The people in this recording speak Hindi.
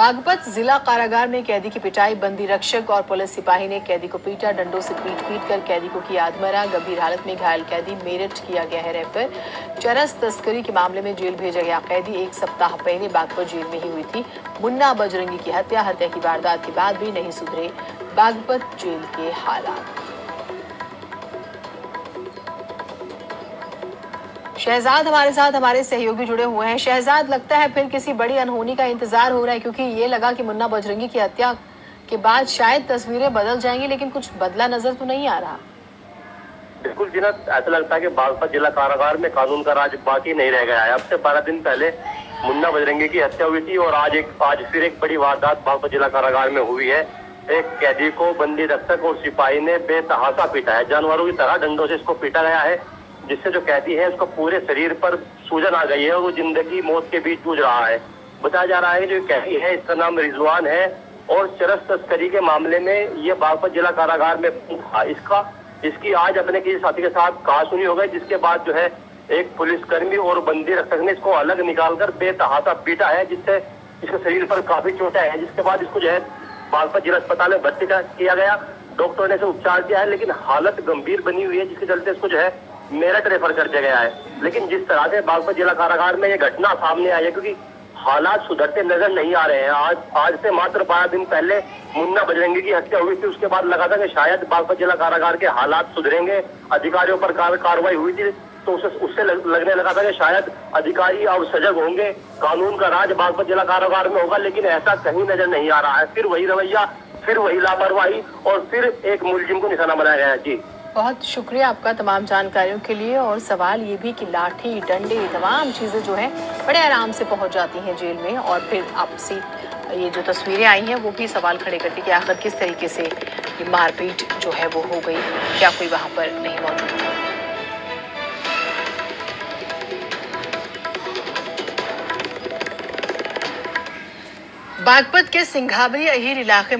बागपत जिला कारागार में कैदी की पिटाई, बंदी रक्षक और पुलिस सिपाही ने कैदी को पीटा। डंडों से पीट कर कैदी को किया अधमरा। गंभीर हालत में घायल कैदी मेरठ किया गया है रेफर। चरस तस्करी के मामले में जेल भेजा गया कैदी 1 सप्ताह पहले बागपत जेल में ही हुई थी मुन्ना बजरंगी की हत्या की वारदात के बाद भी नहीं सुधरे बागपत जेल के हालात। शहजाद हमारे साथ हमारे सहयोगी जुड़े हुए हैं। शहजाद, लगता है फिर किसी बड़ी अनहोनी का इंतजार हो रहा है, क्योंकि ये लगा कि मुन्ना बजरंगी की हत्या के बाद शायद तस्वीरें बदल जाएंगी, लेकिन कुछ बदला नजर तो नहीं आ रहा। बिल्कुल जीनत, ऐसा लगता है कि बागपत जिला कारागार में कानून का राज बाकी नहीं रह गया है। अब से 12 दिन पहले मुन्ना बजरंगी की हत्या हुई थी और आज फिर एक बड़ी वारदात बागपत जिला कारागार में हुई है। एक कैदी को बंदी रक्षक और सिपाही ने बेतहाशा पीटा है। जानवरों की तरह डंडों से इसको पीटा गया है, जिससे जो कैदी है उसको पूरे शरीर पर सूजन आ गई है और वो जिंदगी मौत के बीच जूझ रहा है। बताया जा रहा है जो कैदी है इसका नाम रिजवान है और चरस तस्करी के मामले में ये बागपत जिला कारागार में था। इसकी आज अपने किसी साथी के साथ कहासुनी हो गई, जिसके बाद जो है एक पुलिसकर्मी और बंदी रक्षक ने इसको अलग निकालकर बेतहाशा पीटा है, जिससे इसके शरीर पर काफी चोटें हैं। जिसके बाद इसको जो है बागपत जिला अस्पताल में भर्ती किया गया। डॉक्टर ने इसे उपचार किया है, लेकिन हालत गंभीर बनी हुई है, जिसके चलते इसको जो है मेरठ रेफर कर दिया गया है। लेकिन जिस तरह से बागपत जिला कारागार में ये घटना सामने आई है, क्योंकि हालात सुधरते नजर नहीं आ रहे हैं। आज से मात्र 12 दिन पहले मुन्ना बजरंगी की हत्या हुई थी। उसके बाद लगा था कि शायद बागपत जिला कारागार के हालात सुधरेंगे, अधिकारियों पर कार्रवाई हुई थी, तो उससे लगने लगा था कि शायद अधिकारी अब सजग होंगे, कानून का राज बागपत जिला कारागार में होगा। लेकिन ऐसा कहीं नजर नहीं आ रहा है। फिर वही रवैया, फिर वही लापरवाही और फिर एक मुलजिम को निशाना बनाया गया है। जी, बहुत शुक्रिया आपका तमाम जानकारियों के लिए। और सवाल ये भी कि लाठी डंडे तमाम चीजें जो है बड़े आराम से पहुंच जाती हैं जेल में, और फिर आपसी ये जो तस्वीरें आई हैं वो भी सवाल खड़े करती कि आखिर किस तरीके से ये मारपीट जो है वो हो गई, क्या कोई वहां पर नहीं मौजूद था। बागपत के सिंघावरी अहीर इलाके